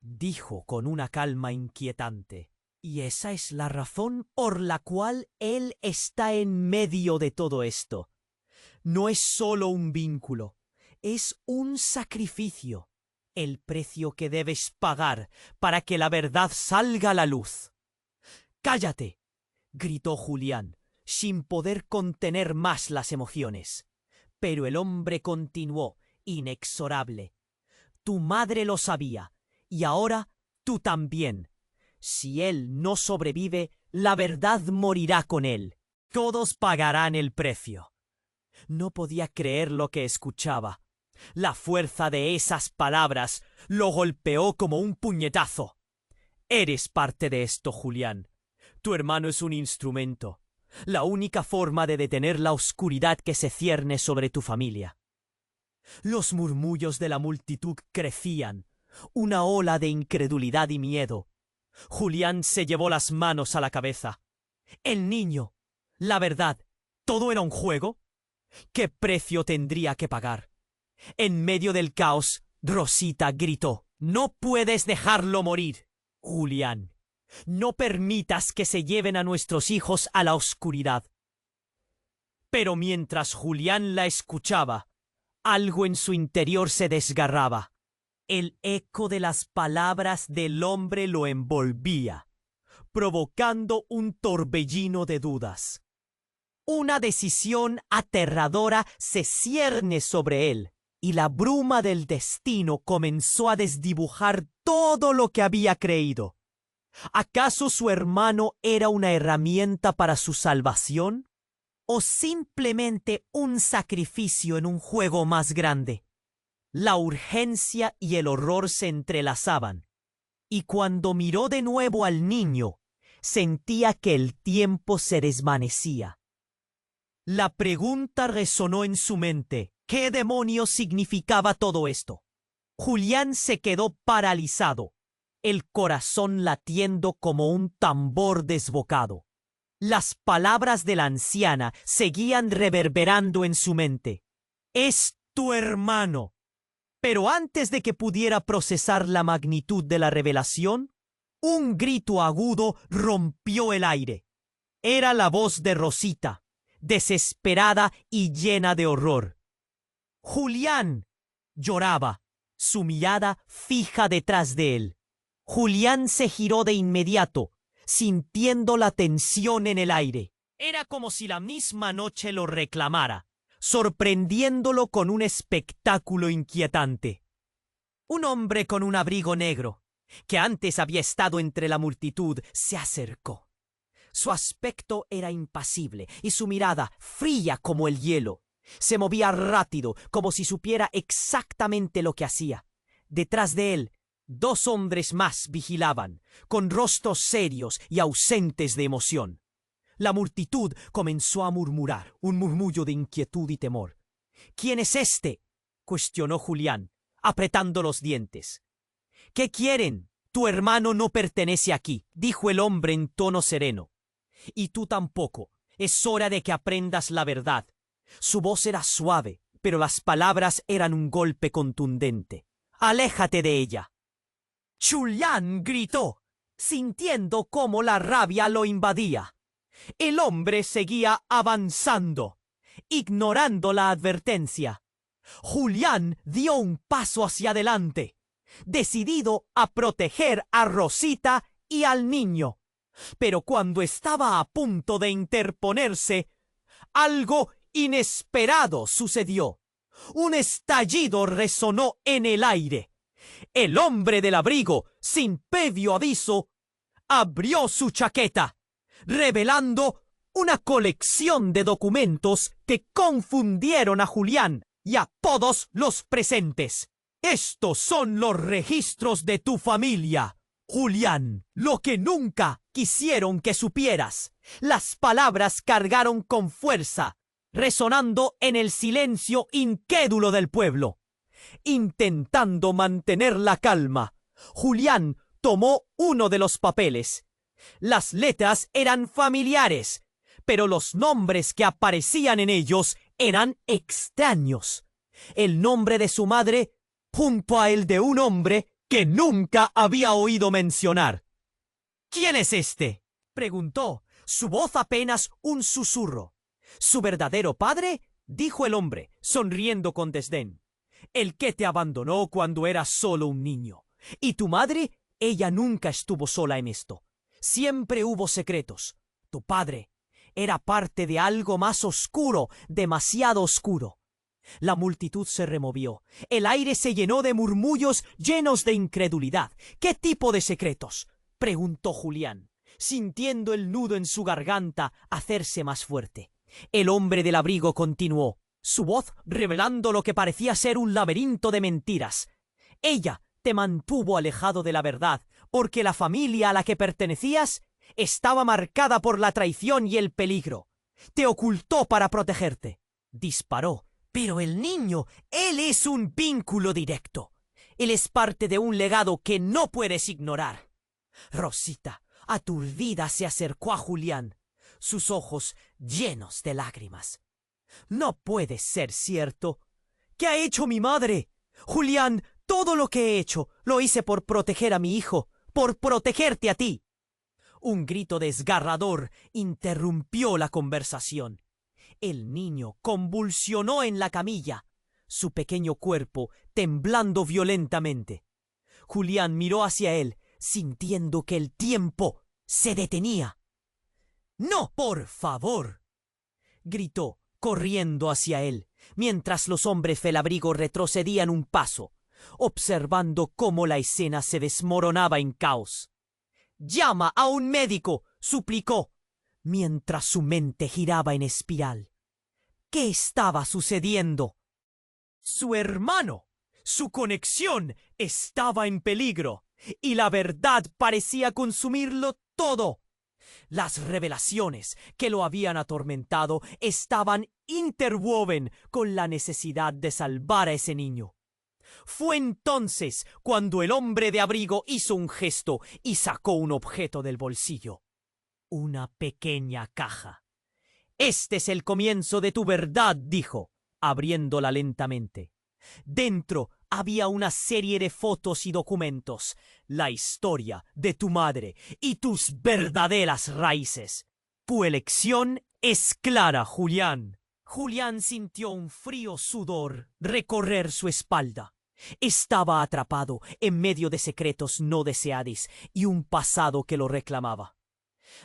dijo con una calma inquietante. «Y esa es la razón por la cual él está en medio de todo esto. No es solo un vínculo, es un sacrificio, el precio que debes pagar para que la verdad salga a la luz». «¡Cállate!», gritó Julián, sin poder contener más las emociones. Pero el hombre continuó, inexorable. «Tu madre lo sabía, y ahora tú también. Si él no sobrevive, la verdad morirá con él. Todos pagarán el precio». No podía creer lo que escuchaba. La fuerza de esas palabras lo golpeó como un puñetazo. «Eres parte de esto, Julián. Tu hermano es un instrumento, la única forma de detener la oscuridad que se cierne sobre tu familia». Los murmullos de la multitud crecían, una ola de incredulidad y miedo. Julián se llevó las manos a la cabeza. El niño, la verdad, ¿todo era un juego? ¿Qué precio tendría que pagar? En medio del caos, Rosita gritó: «No puedes dejarlo morir, Julián. No permitas que se lleven a nuestros hijos a la oscuridad». Pero mientras Julián la escuchaba, algo en su interior se desgarraba. El eco de las palabras del hombre lo envolvía, provocando un torbellino de dudas. Una decisión aterradora se cierne sobre él, y la bruma del destino comenzó a desdibujar todo lo que había creído. ¿Acaso su hermano era una herramienta para su salvación? ¿O simplemente un sacrificio en un juego más grande? La urgencia y el horror se entrelazaban, y cuando miró de nuevo al niño, sentía que el tiempo se desvanecía. La pregunta resonó en su mente: ¿qué demonios significaba todo esto? Julián se quedó paralizado, el corazón latiendo como un tambor desbocado. Las palabras de la anciana seguían reverberando en su mente. «Es tu hermano». Pero antes de que pudiera procesar la magnitud de la revelación, un grito agudo rompió el aire. Era la voz de Rosita, desesperada y llena de horror. «Julián», lloraba, su mirada fija detrás de él. Julián se giró de inmediato, sintiendo la tensión en el aire. Era como si la misma noche lo reclamara, sorprendiéndolo con un espectáculo inquietante. Un hombre con un abrigo negro, que antes había estado entre la multitud, se acercó. Su aspecto era impasible y su mirada fría como el hielo. Se movía rápido, como si supiera exactamente lo que hacía. Detrás de él, 2 hombres más vigilaban, con rostros serios y ausentes de emoción. La multitud comenzó a murmurar, un murmullo de inquietud y temor. «¿Quién es este?», cuestionó Julián, apretando los dientes. «¿Qué quieren? Tu hermano no pertenece aquí», dijo el hombre en tono sereno. «Y tú tampoco. Es hora de que aprendas la verdad». Su voz era suave, pero las palabras eran un golpe contundente. «Aléjate de ella». Julián gritó, sintiendo cómo la rabia lo invadía. El hombre seguía avanzando, ignorando la advertencia. Julián dio un paso hacia adelante, decidido a proteger a Rosita y al niño. Pero cuando estaba a punto de interponerse, algo inesperado sucedió. Un estallido resonó en el aire. El hombre del abrigo, sin previo aviso, abrió su chaqueta, revelando una colección de documentos que confundieron a Julián y a todos los presentes. «Estos son los registros de tu familia, Julián, lo que nunca quisieron que supieras». Las palabras cargaron con fuerza, resonando en el silencio incrédulo del pueblo. Intentando mantener la calma, Julián tomó uno de los papeles. Las letras eran familiares, pero los nombres que aparecían en ellos eran extraños. El nombre de su madre junto a el de un hombre que nunca había oído mencionar. «¿Quién es este?», preguntó, su voz apenas un susurro. «¿Su verdadero padre?», dijo el hombre, sonriendo con desdén. «El que te abandonó cuando eras solo un niño. ¿Y tu madre? Ella nunca estuvo sola en esto. Siempre hubo secretos. Tu padre era parte de algo más oscuro, demasiado oscuro». La multitud se removió. El aire se llenó de murmullos llenos de incredulidad. «¿Qué tipo de secretos?», preguntó Julián, sintiendo el nudo en su garganta hacerse más fuerte. El hombre del abrigo continuó, su voz revelando lo que parecía ser un laberinto de mentiras. «Ella te mantuvo alejado de la verdad, porque la familia a la que pertenecías estaba marcada por la traición y el peligro. Te ocultó para protegerte». Disparó. «Pero el niño, él es un vínculo directo. Él es parte de un legado que no puedes ignorar». Rosita, aturdida, se acercó a Julián, sus ojos llenos de lágrimas. No puede ser cierto. ¿Qué ha hecho mi madre? Julián, todo lo que he hecho lo hice por proteger a mi hijo, por protegerte a ti. Un grito desgarrador interrumpió la conversación. El niño convulsionó en la camilla, su pequeño cuerpo temblando violentamente. Julián miró hacia él, sintiendo que el tiempo se detenía. ¡No, por favor!, gritó, corriendo hacia él, mientras los hombres Felabrigo retrocedían un paso, observando cómo la escena se desmoronaba en caos. «¡Llama a un médico!», suplicó, mientras su mente giraba en espiral. ¿Qué estaba sucediendo? Su hermano, su conexión, estaba en peligro, y la verdad parecía consumirlo todo. Las revelaciones que lo habían atormentado estaban interwoven con la necesidad de salvar a ese niño. Fue entonces cuando el hombre de abrigo hizo un gesto y sacó un objeto del bolsillo. Una pequeña caja. «Este es el comienzo de tu verdad», dijo, abriéndola lentamente. Dentro había una serie de fotos y documentos, la historia de tu madre y tus verdaderas raíces. Tu elección es clara, Julián. Julián sintió un frío sudor recorrer su espalda. Estaba atrapado en medio de secretos no deseados y un pasado que lo reclamaba.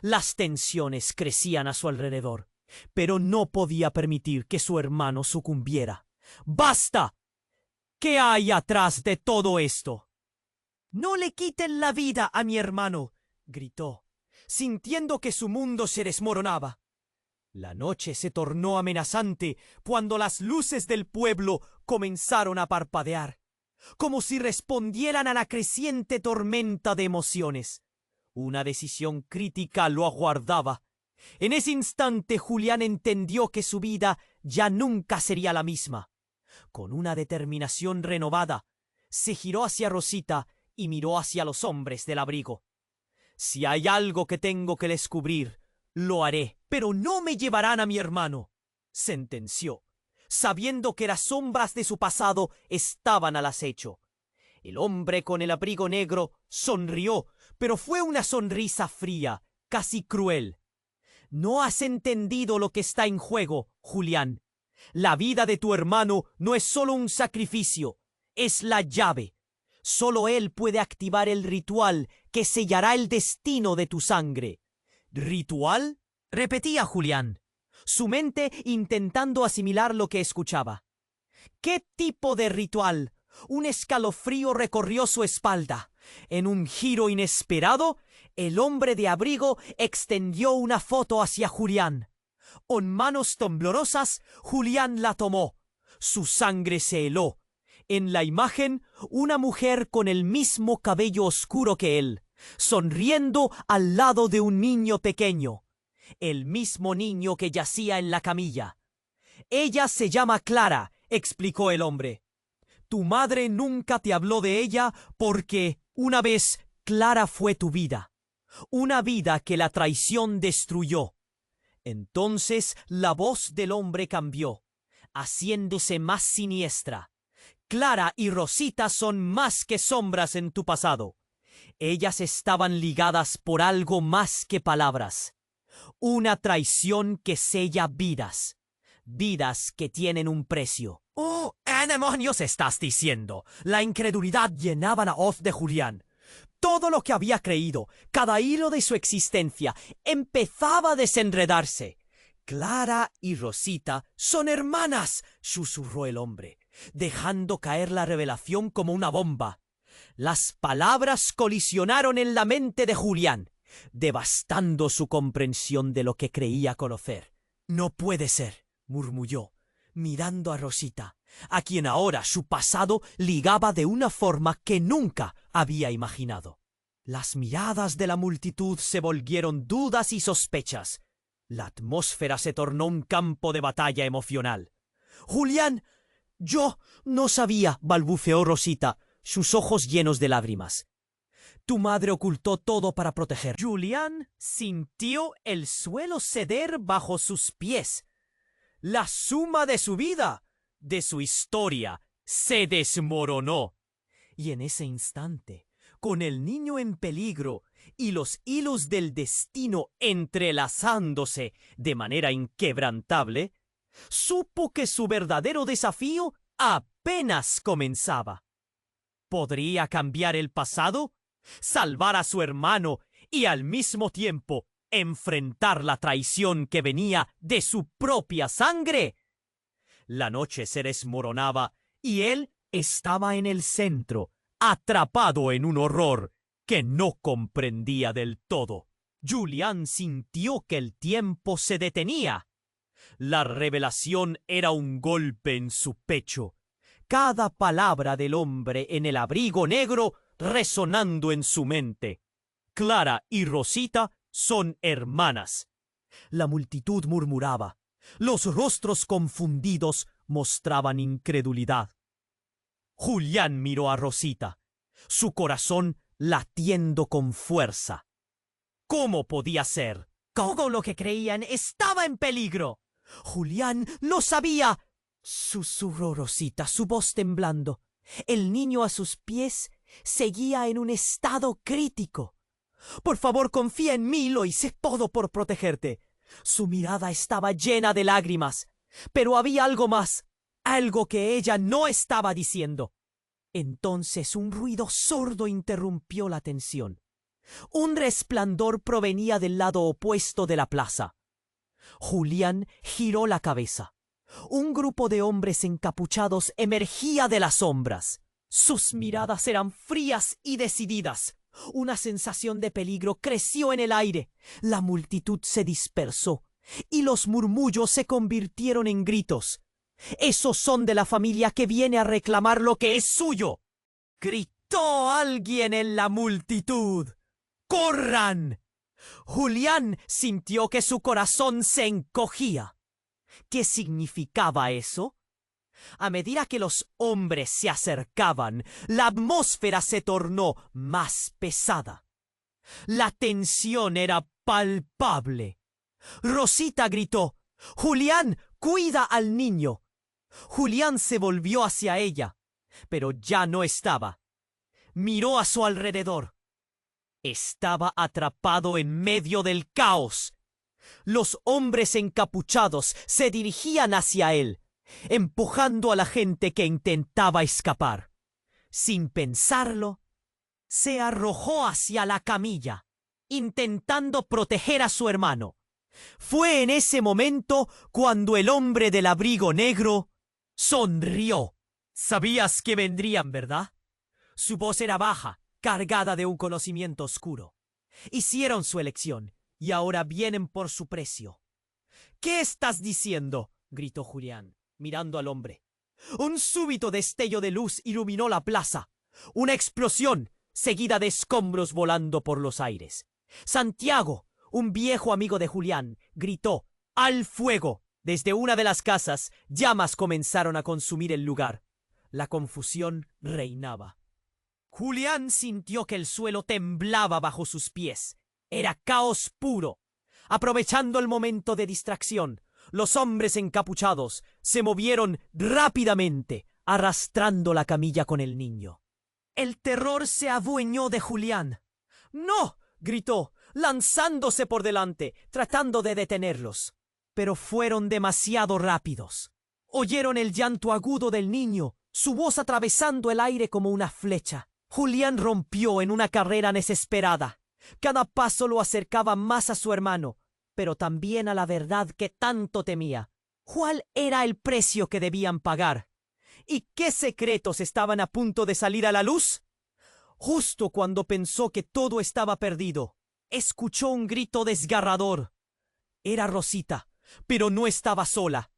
Las tensiones crecían a su alrededor, pero no podía permitir que su hermano sucumbiera. ¡Basta! ¿Qué hay atrás de todo esto? «No le quiten la vida a mi hermano», gritó, sintiendo que su mundo se desmoronaba. La noche se tornó amenazante cuando las luces del pueblo comenzaron a parpadear, como si respondieran a la creciente tormenta de emociones. Una decisión crítica lo aguardaba. En ese instante Julián entendió que su vida ya nunca sería la misma. Con una determinación renovada, se giró hacia Rosita y miró hacia los hombres del abrigo. «Si hay algo que tengo que descubrir, lo haré, pero no me llevarán a mi hermano», sentenció, sabiendo que las sombras de su pasado estaban al acecho. El hombre con el abrigo negro sonrió, pero fue una sonrisa fría, casi cruel. «No has entendido lo que está en juego, Julián. La vida de tu hermano no es solo un sacrificio, es la llave. Solo él puede activar el ritual que sellará el destino de tu sangre». «¿Ritual?», repetía Julián, su mente intentando asimilar lo que escuchaba. «¿Qué tipo de ritual?». Un escalofrío recorrió su espalda. En un giro inesperado, el hombre de abrigo extendió una foto hacia Julián. Con manos temblorosas, Julián la tomó. Su sangre se heló. En la imagen, una mujer con el mismo cabello oscuro que él, sonriendo al lado de un niño pequeño. El mismo niño que yacía en la camilla. «Ella se llama Clara», explicó el hombre. «Tu madre nunca te habló de ella porque, una vez, Clara fue tu vida. Una vida que la traición destruyó». Entonces la voz del hombre cambió, haciéndose más siniestra. «Clara y Rosita son más que sombras en tu pasado. Ellas estaban ligadas por algo más que palabras. Una traición que sella vidas. Vidas que tienen un precio». «Oh, ¿qué demonios estás diciendo?». La incredulidad llenaba la voz de Julián. Todo lo que había creído, cada hilo de su existencia, empezaba a desenredarse. «Clara y Rosita son hermanas», susurró el hombre, dejando caer la revelación como una bomba. Las palabras colisionaron en la mente de Julián, devastando su comprensión de lo que creía conocer. «No puede ser», murmulló, mirando a Rosita, a quien ahora su pasado ligaba de una forma que nunca había imaginado. Las miradas de la multitud se volvieron dudas y sospechas. La atmósfera se tornó un campo de batalla emocional. «Julián, yo no sabía», balbuceó Rosita, sus ojos llenos de lágrimas. «Tu madre ocultó todo para proteger». Julián sintió el suelo ceder bajo sus pies. La suma de su vida, de su historia, se desmoronó. Y en ese instante, con el niño en peligro y los hilos del destino entrelazándose de manera inquebrantable, supo que su verdadero desafío apenas comenzaba. ¿Podría cambiar el pasado, salvar a su hermano y al mismo tiempo enfrentar la traición que venía de su propia sangre? La noche se desmoronaba y él estaba en el centro, atrapado en un horror que no comprendía del todo. Julián sintió que el tiempo se detenía. La revelación era un golpe en su pecho. Cada palabra del hombre en el abrigo negro resonando en su mente. Clara y Rosita son hermanas. La multitud murmuraba. Los rostros confundidos mostraban incredulidad. Julián miró a Rosita, su corazón latiendo con fuerza. ¿Cómo podía ser? Todo lo que creían estaba en peligro. Julián no sabía, susurró Rosita, su voz temblando. El niño a sus pies seguía en un estado crítico. Por favor, confía en mí, lo hice todo por protegerte. Su mirada estaba llena de lágrimas, pero había algo más, algo que ella no estaba diciendo. Entonces un ruido sordo interrumpió la tensión. Un resplandor provenía del lado opuesto de la plaza. Julián giró la cabeza. Un grupo de hombres encapuchados emergía de las sombras. Sus miradas eran frías y decididas. Una sensación de peligro creció en el aire. La multitud se dispersó y los murmullos se convirtieron en gritos. «Esos son de la familia que viene a reclamar lo que es suyo», gritó alguien en la multitud. ¡Corran! Julián sintió que su corazón se encogía. ¿Qué significaba eso? A medida que los hombres se acercaban, la atmósfera se tornó más pesada. La tensión era palpable. Rosita gritó: «Julián, cuida al niño». Julián se volvió hacia ella, pero ya no estaba. Miró a su alrededor. Estaba atrapado en medio del caos. Los hombres encapuchados se dirigían hacia él, empujando a la gente que intentaba escapar. Sin pensarlo, se arrojó hacia la camilla, intentando proteger a su hermano. Fue en ese momento cuando el hombre del abrigo negro sonrió. «Sabías que vendrían, ¿verdad?» Su voz era baja, cargada de un conocimiento oscuro. Hicieron su elección y ahora vienen por su precio. «¿Qué estás diciendo?», gritó Julián, mirando al hombre. Un súbito destello de luz iluminó la plaza. Una explosión, seguida de escombros volando por los aires. Santiago, un viejo amigo de Julián, gritó: «¡Al fuego!». Desde una de las casas, llamas comenzaron a consumir el lugar. La confusión reinaba. Julián sintió que el suelo temblaba bajo sus pies. Era caos puro. Aprovechando el momento de distracción, los hombres encapuchados se movieron rápidamente, arrastrando la camilla con el niño. El terror se adueñó de Julián. «¡No!», gritó, lanzándose por delante, tratando de detenerlos. Pero fueron demasiado rápidos. Oyeron el llanto agudo del niño, su voz atravesando el aire como una flecha. Julián rompió en una carrera desesperada. Cada paso lo acercaba más a su hermano, pero también a la verdad que tanto temía. ¿Cuál era el precio que debían pagar? ¿Y qué secretos estaban a punto de salir a la luz? Justo cuando pensó que todo estaba perdido, escuchó un grito desgarrador. Era Rosita, pero no estaba sola.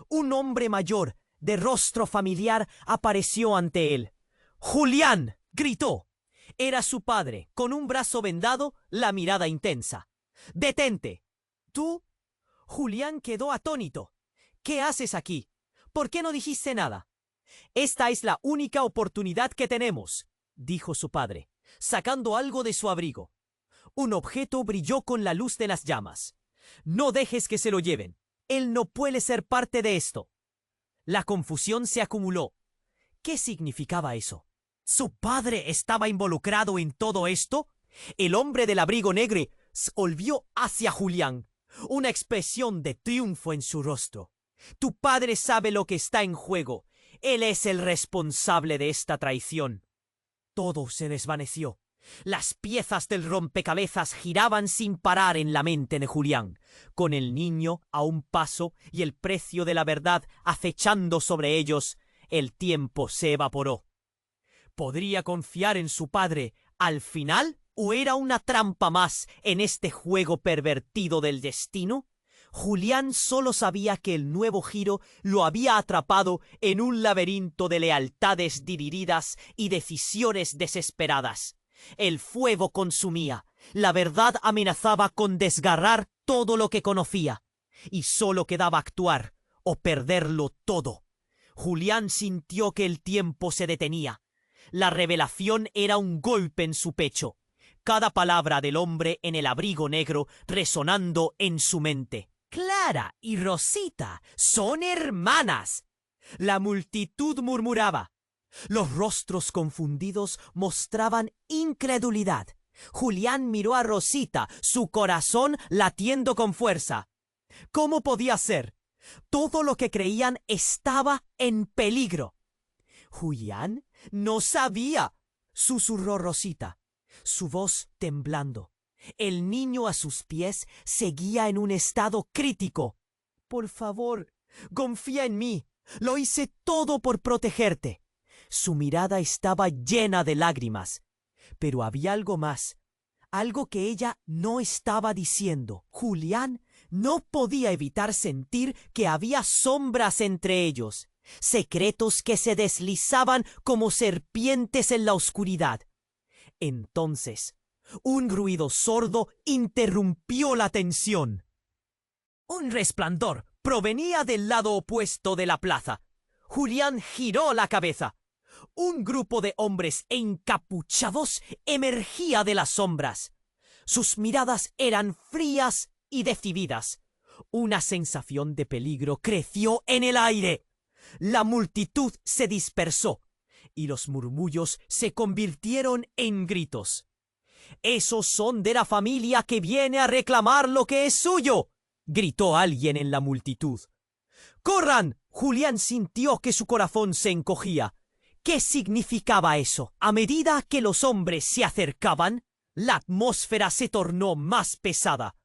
Un hombre mayor, de rostro familiar, apareció ante él. «¡Julián!», gritó. Era su padre, con un brazo vendado, la mirada intensa. «¡Detente!». «¿Tú?». Julián quedó atónito. «¿Qué haces aquí? ¿Por qué no dijiste nada?». «Esta es la única oportunidad que tenemos», dijo su padre, sacando algo de su abrigo. Un objeto brilló con la luz de las llamas. «No dejes que se lo lleven. Él no puede ser parte de esto. La confusión se acumuló. ¿Qué significaba eso? ¿Su padre estaba involucrado en todo esto? El hombre del abrigo negro se volvió hacia Julián, una expresión de triunfo en su rostro. Tu padre sabe lo que está en juego. Él es el responsable de esta traición. Todo se desvaneció. Las piezas del rompecabezas giraban sin parar en la mente de Julián, con el niño a un paso y el precio de la verdad acechando sobre ellos. El tiempo se evaporó. ¿Podría confiar en su padre al final o era una trampa más en este juego pervertido del destino? Julián solo sabía que el nuevo giro lo había atrapado en un laberinto de lealtades divididas y decisiones desesperadas. El fuego consumía, la verdad amenazaba con desgarrar todo lo que conocía, y solo quedaba actuar o perderlo todo. Julián sintió que el tiempo se detenía. La revelación era un golpe en su pecho, cada palabra del hombre en el abrigo negro resonando en su mente. Clara y Rosita son hermanas. La multitud murmuraba. Los rostros confundidos mostraban incredulidad. Julián miró a Rosita, su corazón latiendo con fuerza. ¿Cómo podía ser? Todo lo que creían estaba en peligro. Julián no sabía, susurró Rosita, su voz temblando. El niño a sus pies seguía en un estado crítico. Por favor, confía en mí. Lo hice todo por protegerte. Su mirada estaba llena de lágrimas. Pero había algo más, algo que ella no estaba diciendo. Julián no podía evitar sentir que había sombras entre ellos, secretos que se deslizaban como serpientes en la oscuridad. Entonces, un ruido sordo interrumpió la tensión. Un resplandor provenía del lado opuesto de la plaza. Julián giró la cabeza. Un grupo de hombres encapuchados emergía de las sombras. Sus miradas eran frías y decididas. Una sensación de peligro creció en el aire. La multitud se dispersó y los murmullos se convirtieron en gritos. «¡Esos son de la familia que viene a reclamar lo que es suyo!», gritó alguien en la multitud. «¡Corran!». Julián sintió que su corazón se encogía. ¿Qué significaba eso? A medida que los hombres se acercaban, la atmósfera se tornó más pesada.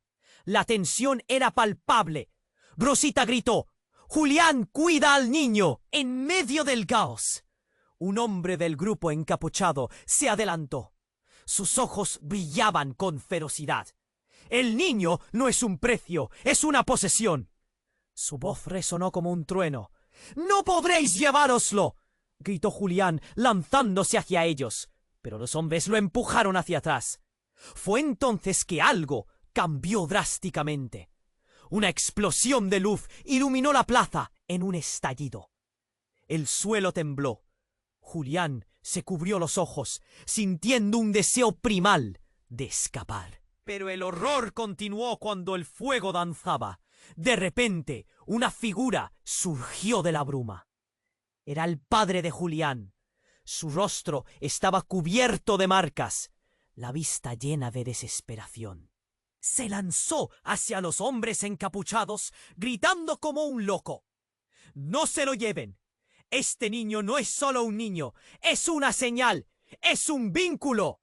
La tensión era palpable. Rosita gritó: «¡Julián, cuida al niño!». En medio del caos, un hombre del grupo encapuchado se adelantó. Sus ojos brillaban con ferocidad. «El niño no es un precio, es una posesión». Su voz resonó como un trueno. «¡No podréis llevároslo!», gritó Julián, lanzándose hacia ellos, pero los hombres lo empujaron hacia atrás. Fue entonces que algo cambió drásticamente. Una explosión de luz iluminó la plaza en un estallido. El suelo tembló. Julián se cubrió los ojos, sintiendo un deseo primal de escapar. Pero el horror continuó cuando el fuego danzaba. De repente, una figura surgió de la bruma. Era el padre de Julián. Su rostro estaba cubierto de marcas, la vista llena de desesperación. Se lanzó hacia los hombres encapuchados, gritando como un loco: «¡No se lo lleven! Este niño no es solo un niño, es una señal, es un vínculo».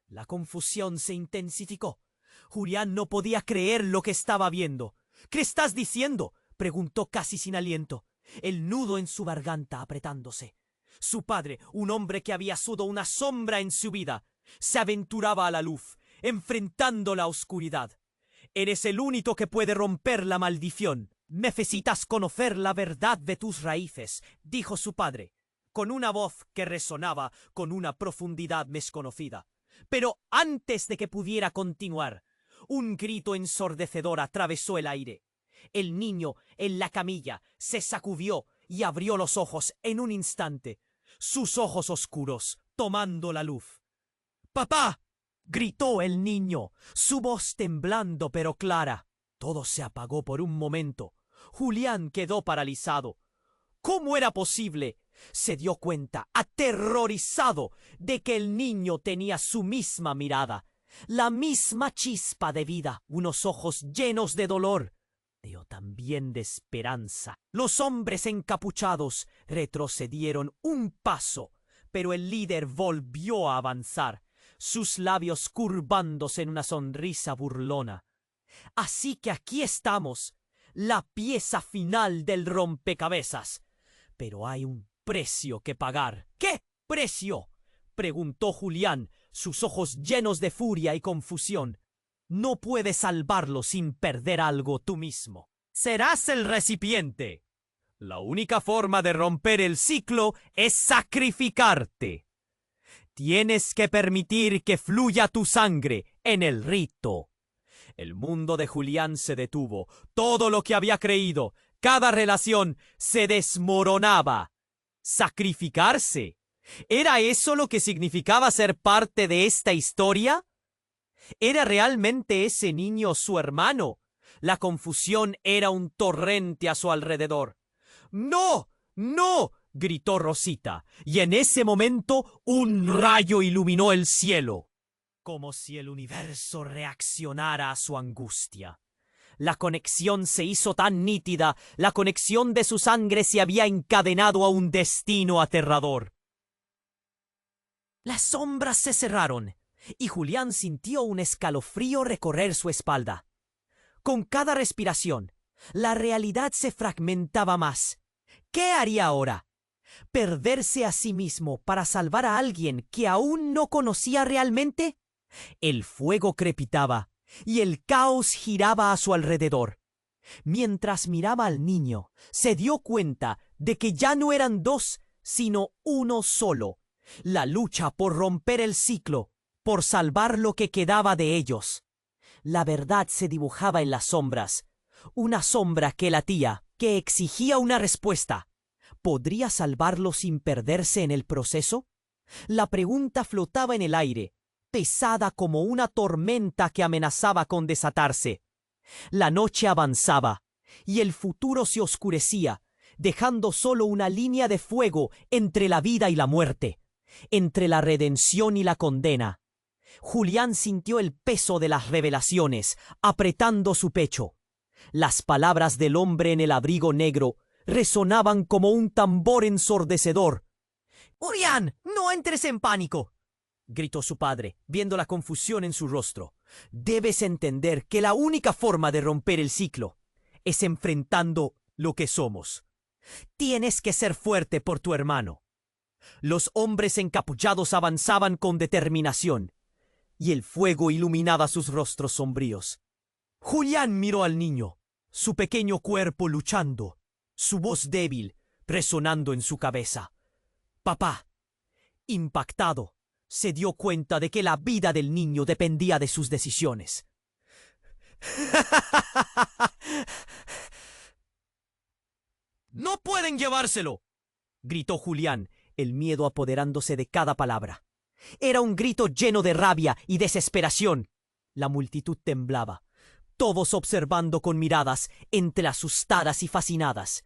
La confusión se intensificó. Julián no podía creer lo que estaba viendo. «¿Qué estás diciendo?», preguntó casi sin aliento, el nudo en su garganta apretándose. Su padre, un hombre que había sido una sombra en su vida, se aventuraba a la luz, enfrentando la oscuridad. «Eres el único que puede romper la maldición. Necesitas conocer la verdad de tus raíces», dijo su padre, con una voz que resonaba con una profundidad desconocida. Pero antes de que pudiera continuar, un grito ensordecedor atravesó el aire. El niño en la camilla se sacudió y abrió los ojos en un instante, sus ojos oscuros tomando la luz. «¡Papá!», gritó el niño, su voz temblando pero clara. Todo se apagó por un momento. Julián quedó paralizado. ¿Cómo era posible? Se dio cuenta, aterrorizado, de que el niño tenía su misma mirada, la misma chispa de vida, unos ojos llenos de dolor, pero también de esperanza. Los hombres encapuchados retrocedieron un paso, pero el líder volvió a avanzar, sus labios curvándose en una sonrisa burlona. Así que aquí estamos, la pieza final del rompecabezas. Pero hay un precio que pagar. ¿Qué precio? Preguntó Julián, sus ojos llenos de furia y confusión. No puedes salvarlo sin perder algo tú mismo. Serás el recipiente. La única forma de romper el ciclo es sacrificarte. Tienes que permitir que fluya tu sangre en el rito. El mundo de Julián se detuvo. Todo lo que había creído, cada relación, se desmoronaba. ¿Sacrificarse? ¿Era eso lo que significaba ser parte de esta historia? ¿Era realmente ese niño su hermano? La confusión era un torrente a su alrededor. ¡No! ¡No! Gritó Rosita, y en ese momento un rayo iluminó el cielo, como si el universo reaccionara a su angustia. La conexión se hizo tan nítida, la conexión de su sangre se había encadenado a un destino aterrador. Las sombras se cerraron, y Julián sintió un escalofrío recorrer su espalda. Con cada respiración, la realidad se fragmentaba más. ¿Qué haría ahora? ¿Perderse a sí mismo para salvar a alguien que aún no conocía realmente? El fuego crepitaba y el caos giraba a su alrededor. Mientras miraba al niño, se dio cuenta de que ya no eran dos, sino uno solo. La lucha por romper el ciclo, por salvar lo que quedaba de ellos. La verdad se dibujaba en las sombras. Una sombra que latía, que exigía una respuesta. ¿Podría salvarlo sin perderse en el proceso? La pregunta flotaba en el aire, pesada como una tormenta que amenazaba con desatarse. La noche avanzaba, y el futuro se oscurecía, dejando solo una línea de fuego entre la vida y la muerte, entre la redención y la condena. Julián sintió el peso de las revelaciones, apretando su pecho. Las palabras del hombre en el abrigo negro resonaban como un tambor ensordecedor. «Julián, no entres en pánico», gritó su padre, viendo la confusión en su rostro. «Debes entender que la única forma de romper el ciclo es enfrentando lo que somos. Tienes que ser fuerte por tu hermano». Los hombres encapuchados avanzaban con determinación, y el fuego iluminaba sus rostros sombríos. Julián miró al niño, su pequeño cuerpo luchando, su voz débil resonando en su cabeza. Papá, impactado, se dio cuenta de que la vida del niño dependía de sus decisiones. «¡No pueden llevárselo!», gritó Julián, el miedo apoderándose de cada palabra. Era un grito lleno de rabia y desesperación. La multitud temblaba, todos observando con miradas entre asustadas y fascinadas.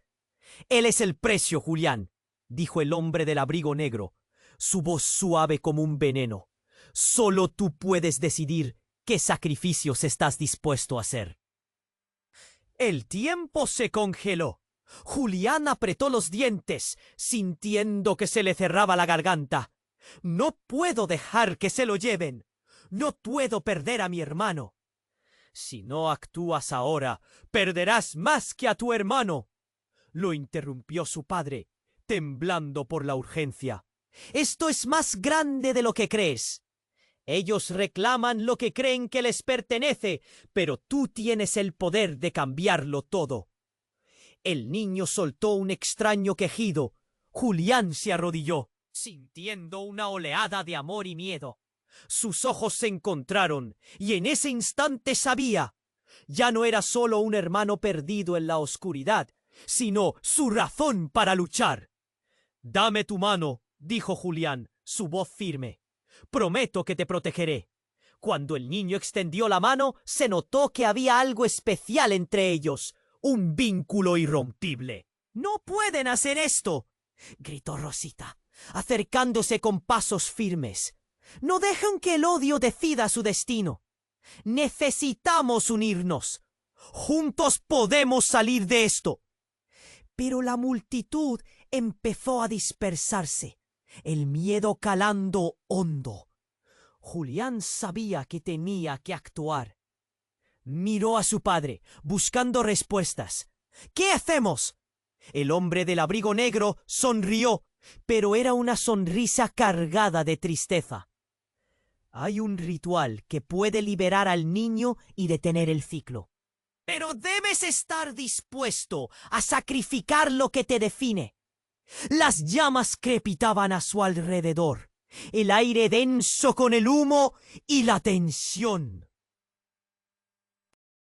«Él es el precio, Julián», dijo el hombre del abrigo negro, su voz suave como un veneno. «Solo tú puedes decidir qué sacrificios estás dispuesto a hacer». El tiempo se congeló. Julián apretó los dientes, sintiendo que se le cerraba la garganta. «No puedo dejar que se lo lleven. No puedo perder a mi hermano. Si no actúas ahora, perderás más que a tu hermano», lo interrumpió su padre, temblando por la urgencia. «Esto es más grande de lo que crees. Ellos reclaman lo que creen que les pertenece, pero tú tienes el poder de cambiarlo todo». El niño soltó un extraño quejido. Julián se arrodilló, sintiendo una oleada de amor y miedo. Sus ojos se encontraron, y en ese instante sabía. Ya no era solo un hermano perdido en la oscuridad, sino su razón para luchar. «Dame tu mano», dijo Julián, su voz firme. «Prometo que te protegeré». Cuando el niño extendió la mano, se notó que había algo especial entre ellos, un vínculo irrompible. «¡No pueden hacer esto!», gritó Rosita, acercándose con pasos firmes. «No dejen que el odio decida su destino. Necesitamos unirnos. Juntos podemos salir de esto». Pero la multitud empezó a dispersarse, el miedo calando hondo. Julián sabía que tenía que actuar. Miró a su padre, buscando respuestas. «¿Qué hacemos?». El hombre del abrigo negro sonrió, pero era una sonrisa cargada de tristeza. «Hay un ritual que puede liberar al niño y detener el ciclo. Pero debes estar dispuesto a sacrificar lo que te define». Las llamas crepitaban a su alrededor, el aire denso con el humo y la tensión.